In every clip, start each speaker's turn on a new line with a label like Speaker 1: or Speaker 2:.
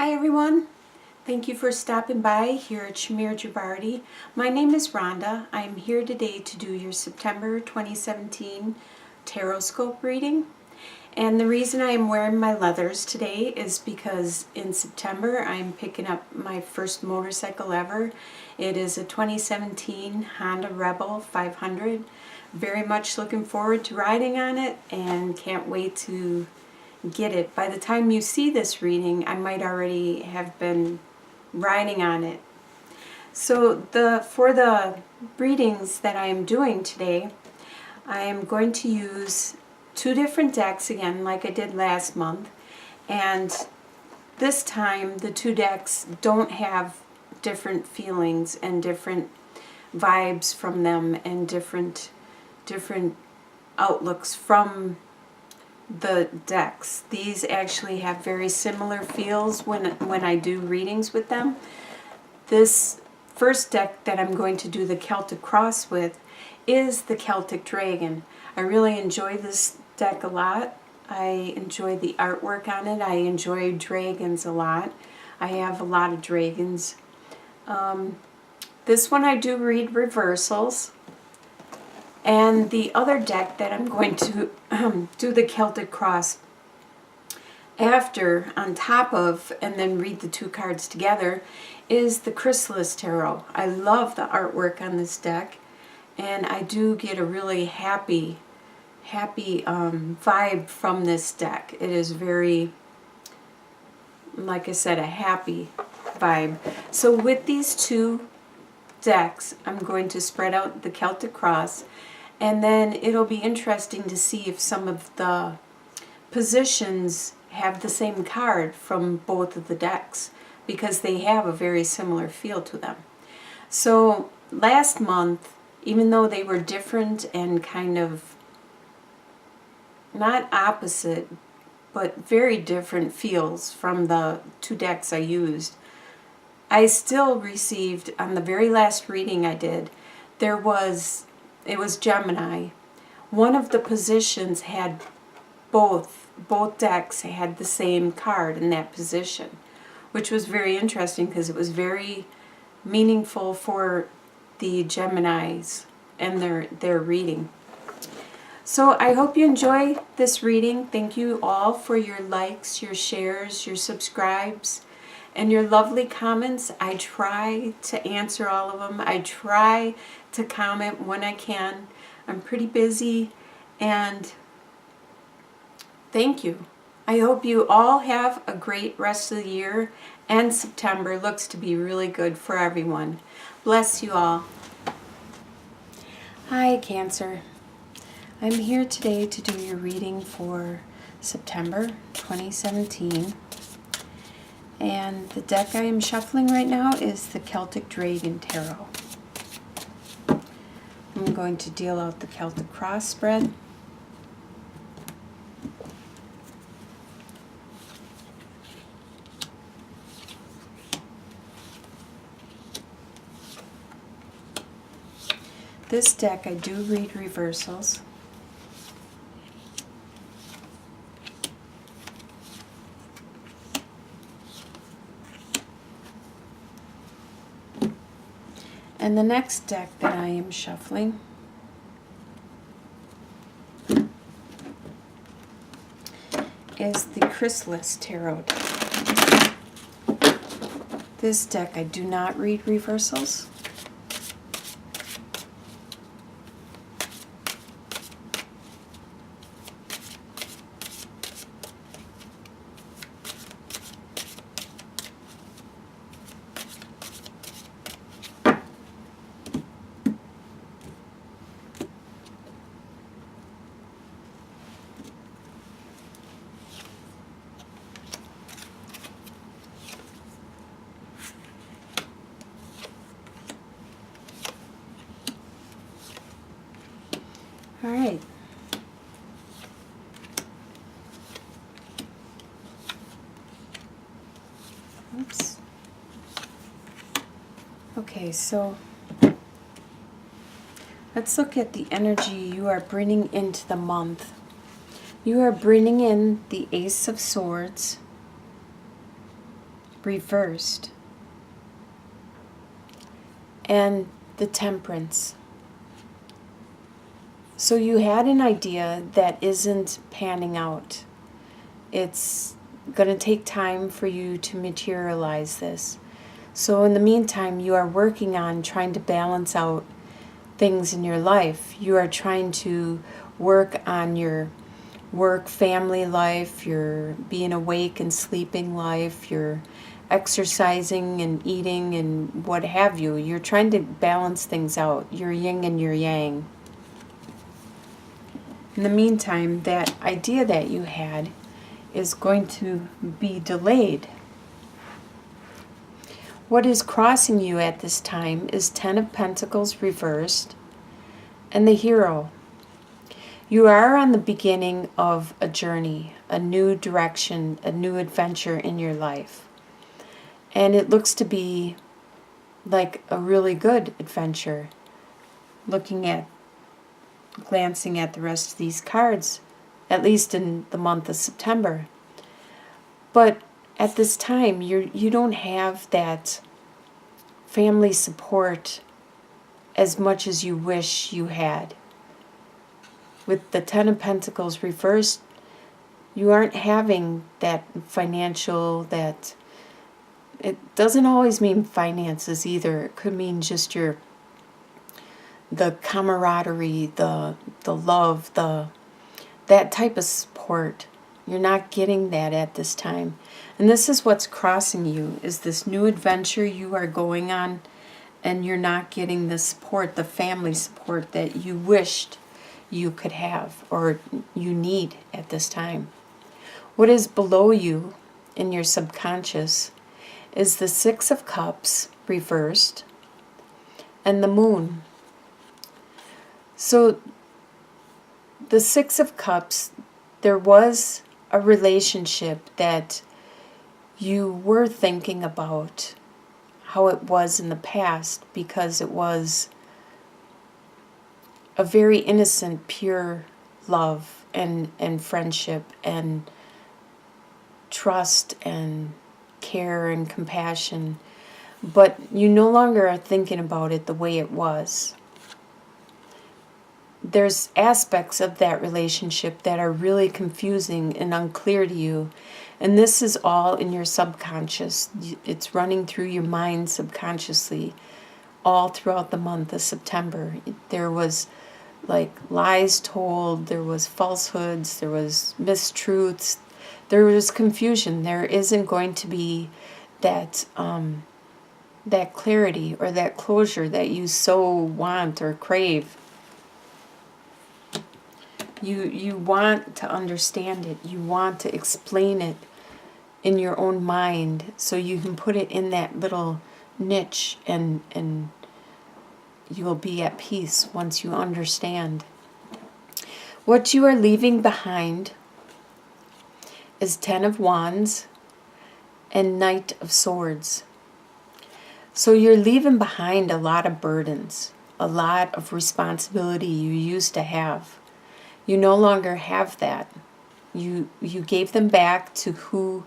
Speaker 1: Hi everyone, thank you for stopping by here at Shamir Javardi. My name is Rhonda. I am here today to do your September 2017 Tarot Scope reading. And the reason I am wearing my leathers today is because in September I'm picking up my first motorcycle ever. It is a 2017 Honda Rebel 500. Very much looking forward to riding on it and can't wait to get it. By the time you see this reading, I might already have been riding on it. So for the readings that I am doing today, I am going to use two different decks again like I did last month, and this time the two decks don't have different feelings and different vibes from them and different outlooks from the decks. These actually have very similar feels when I do readings with them. This first deck that I'm going to do the Celtic Cross with is the Celtic Dragon. I really enjoy this deck a lot. I enjoy the artwork on it. I enjoy dragons a lot. I have a lot of dragons. This one I do read reversals. And the other deck that I'm going to do the Celtic Cross after, on top of, and then read the two cards together, is the Chrysalis Tarot. I love the artwork on this deck, and I do get a really happy vibe from this deck. It is very, like I said, a happy vibe. So with these two decks, I'm going to spread out the Celtic Cross, and then it'll be interesting to see if some of the positions have the same card from both of the decks, because they have a very similar feel to them. So last month, even though they were different and kind of not opposite, but very different feels from the two decks I used, I still received, on the very last reading I did, it was Gemini. One of the positions had both decks had the same card in that position, which was very interesting because it was very meaningful for the Geminis and their reading. So I hope you enjoy this reading. Thank you all for your likes, your shares, your subscribes, and your lovely comments. I try to answer all of them. I try to comment when I can. I'm pretty busy, and thank you. I hope you all have a great rest of the year, and September looks to be really good for everyone. Bless you all. Hi, Cancer. I'm here today to do your reading for September 2017. And the deck I am shuffling right now is the Celtic Dragon Tarot. I'm going to deal out the Celtic Cross spread. This deck I do read reversals. And the next deck that I am shuffling is the Chrysalis Tarot deck. This deck I do not read reversals. All right. Oops. Okay, so let's look at the energy you are bringing into the month. You are bringing in the Ace of Swords, reversed, and the Temperance. So you had an idea that isn't panning out. It's going to take time for you to materialize this. So in the meantime, you are working on trying to balance out things in your life. You are trying to work on your work, family life, your being awake and sleeping life, your exercising and eating and what have you. You're trying to balance things out, your yin and your yang. In the meantime, that idea that you had is going to be delayed. What is crossing you at this time is Ten of Pentacles reversed and the Hero. You are on the beginning of a journey, a new direction, a new adventure in your life. And it looks to be like a really good adventure. Glancing at the rest of these cards, at least in the month of September. But at this time, you don't have that family support as much as you wish you had. With the Ten of Pentacles reversed, you aren't having that financial, that it doesn't always mean finances either. It could mean just the camaraderie, the love, that type of support. You're not getting that at this time. And this is what's crossing you, is this new adventure you are going on, and you're not getting the support, the family support that you wished you could have or you need at this time. What is below you in your subconscious is the Six of Cups reversed and the Moon. So the Six of Cups, there was a relationship that you were thinking about how it was in the past, because it was a very innocent, pure love and friendship and trust and care and compassion. But you no longer are thinking about it the way it was. There's aspects of that relationship that are really confusing and unclear to you. And this is all in your subconscious. It's running through your mind subconsciously all throughout the month of September. There was like lies told, there was falsehoods, there was mistruths, there was confusion. There isn't going to be that that clarity or that closure that you so want or crave. You want to understand it. You want to explain it in your own mind so you can put it in that little niche and you will be at peace once you understand. What you are leaving behind is Ten of Wands and Knight of Swords. So you're leaving behind a lot of burdens, a lot of responsibility you used to have. You no longer have that. You gave them back to who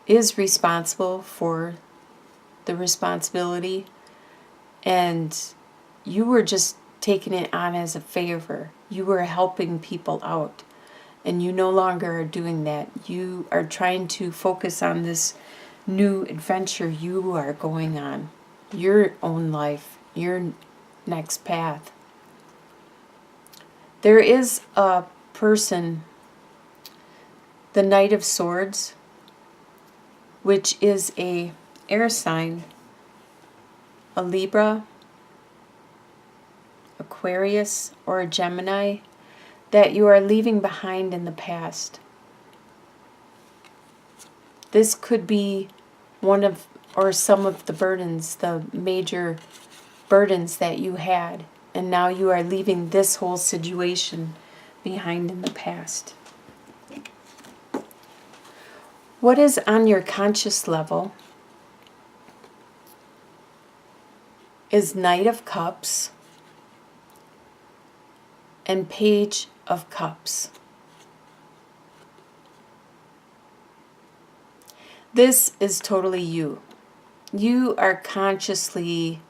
Speaker 1: is responsible for the responsibility, and you were just taking it on as a favor. You were helping people out, and you no longer are doing that. You are trying to focus on this new adventure you are going on, your own life, your next path. There is a person, the Knight of Swords, which is a air sign, a Libra, Aquarius, or a Gemini, that you are leaving behind in the past. This could be one of, or some of the burdens, the major burdens that you had. And now you are leaving this whole situation behind in the past. What is on your conscious level is Knight of Cups and Page of Cups. This is totally you. You are consciously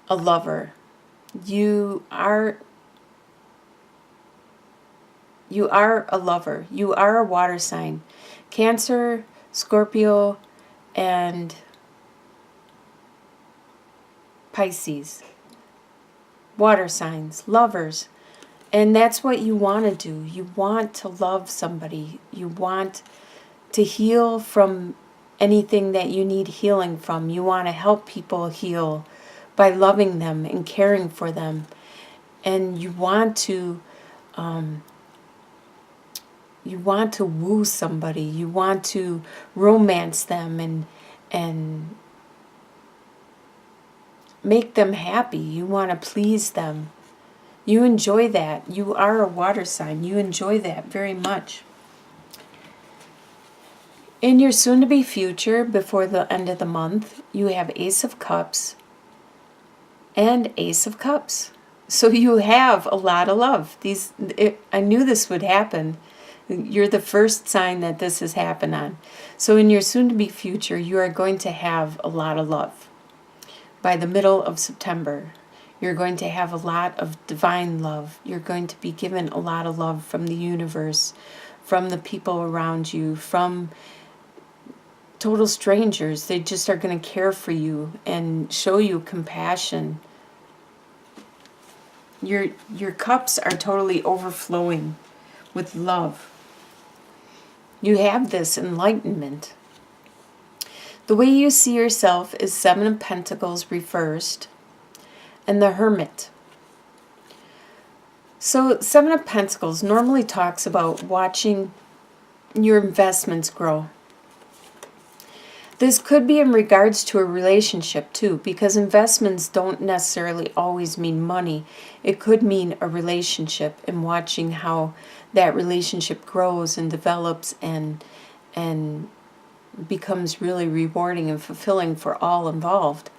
Speaker 1: a lover. You are a lover. You are a water sign. Cancer, Scorpio, and Pisces. Water signs, lovers. And that's what you want to do. You want to love somebody. You want to heal from anything that you need healing from. You want to help people heal by loving them and caring for them. And you want to woo somebody. You want to romance them and make them happy. You want to please them. You enjoy that. You are a water sign. You enjoy that very much. In your soon-to-be future, before the end of the month, you have Ace of Cups and Ace of Cups. So you have a lot of love. I knew this would happen. You're the first sign that this has happened on. So in your soon-to-be future, you are going to have a lot of love. By the middle of September, you're going to have a lot of divine love. You're going to be given a lot of love from the universe, from the people around you, from total strangers. They just are going to care for you and show you compassion. Your cups are totally overflowing with love. You have this enlightenment. The way you see yourself is Seven of Pentacles reversed and the Hermit. So Seven of Pentacles normally talks about watching your investments grow. This could be in regards to a relationship too, because investments don't necessarily always mean money. It could mean a relationship and watching how that relationship grows and develops and becomes really rewarding and fulfilling for all involved.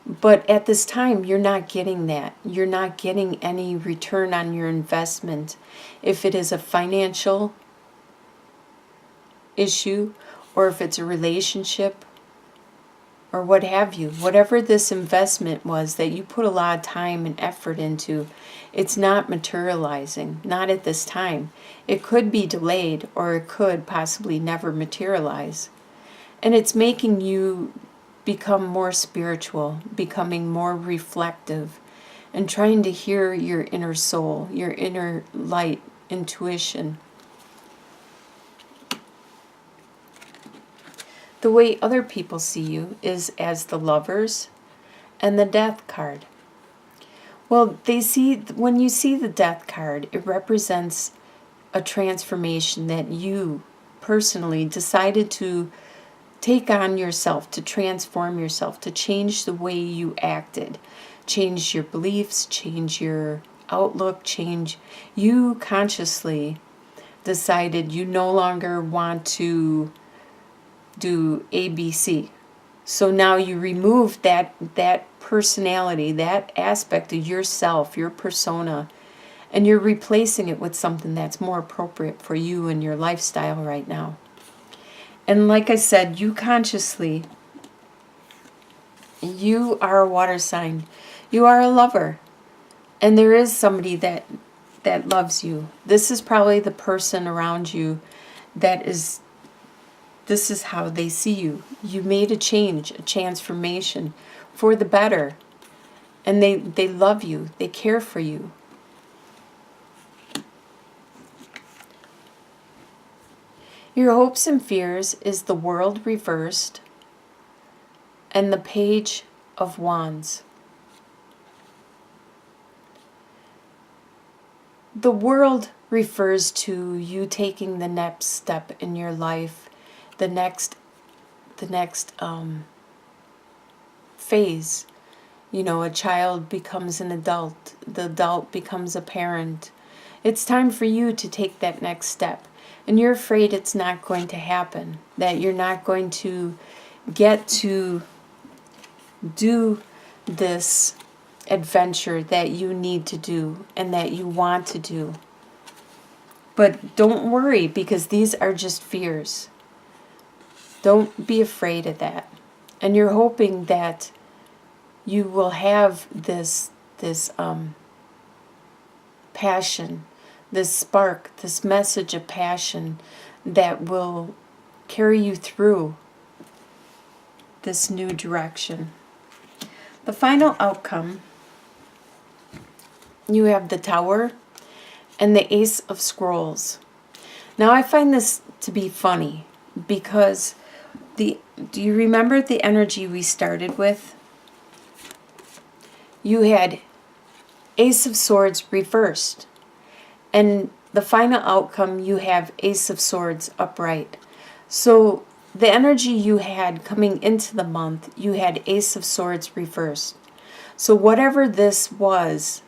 Speaker 1: But at this time, you're not getting that. You're not getting any return on your investment. If it is a financial issue, or if it's a relationship, or what have you, whatever this investment was that you put a lot of time and effort into, it's not materializing, not at this time. It could be delayed, or it could possibly never materialize. And it's making you become more spiritual, becoming more reflective, and trying to hear your inner soul, your inner light, intuition. The way other people see you is as the Lovers and the Death card. Well, when you see the Death card, it represents a transformation that you personally decided to take on yourself, to transform yourself, to change the way you acted, change your beliefs, change your outlook, you consciously decided you no longer want to do ABC. So now you remove that personality, that aspect of yourself, your persona, and you're replacing it with something that's more appropriate for you and your lifestyle right now. And like I said, you consciously, you are a water sign. You are a lover. And there is somebody that loves you. This is probably the person around you this is how they see you. You made a change, a transformation for the better. And they love you. They care for you. Your hopes and fears is the World reversed and the Page of Wands. The World refers to you taking the next step in your life, the next phase. You know, a child becomes an adult, the adult becomes a parent. It's time for you to take that next step. And you're afraid it's not going to happen, that you're not going to get to do this adventure that you need to do and that you want to do. But don't worry, because these are just fears. Don't be afraid of that. And you're hoping that you will have this passion, this spark, this message of passion that will carry you through this new direction. The final outcome, you have the Tower and the Ace of Scrolls. Now I find this to be funny because do you remember the energy we started with? You had Ace of Swords reversed, and the final outcome you have Ace of Swords upright. So the energy you had coming into the month, you had Ace of Swords reversed. So whatever this was,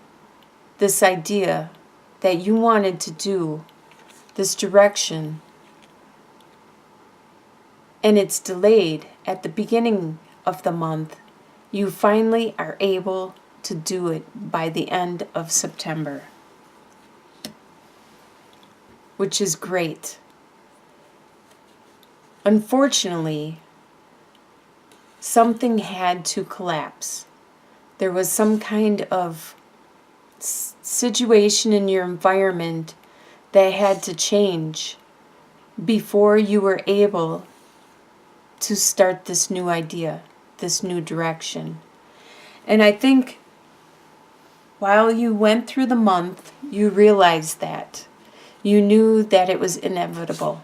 Speaker 1: this idea that you wanted to do, this direction, and it's delayed at the beginning of the month, you finally are able to do it by the end of September, which is great. Unfortunately, something had to collapse. There was some kind of situation in your environment that had to change before you were able to start this new idea, this new direction. And I think while you went through the month, you realized that. You knew that it was inevitable,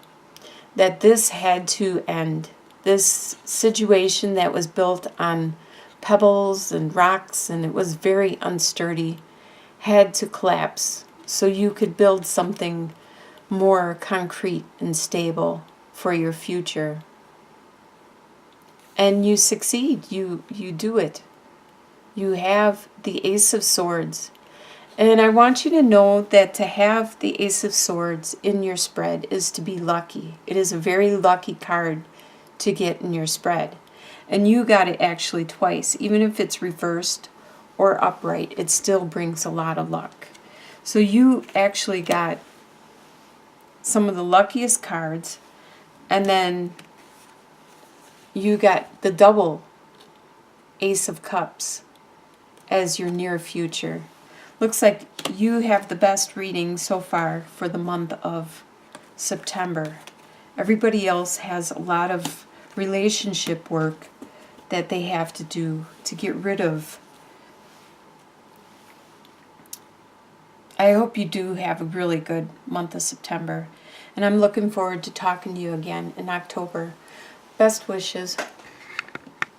Speaker 1: that this had to end. This situation that was built on pebbles and rocks, and it was very unsturdy, had to collapse so you could build something more concrete and stable for your future. And you succeed. You do it. You have the Ace of Swords. And I want you to know that to have the Ace of Swords in your spread is to be lucky. It is a very lucky card to get in your spread. And you got it actually twice. Even if it's reversed or upright, it still brings a lot of luck. So you actually got some of the luckiest cards, and then you got the double Ace of Cups as your near future. Looks like you have the best reading so far for the month of September. Everybody else has a lot of relationship work that they have to do to get rid of. I hope you do have a really good month of September. And I'm looking forward to talking to you again in October. Best wishes.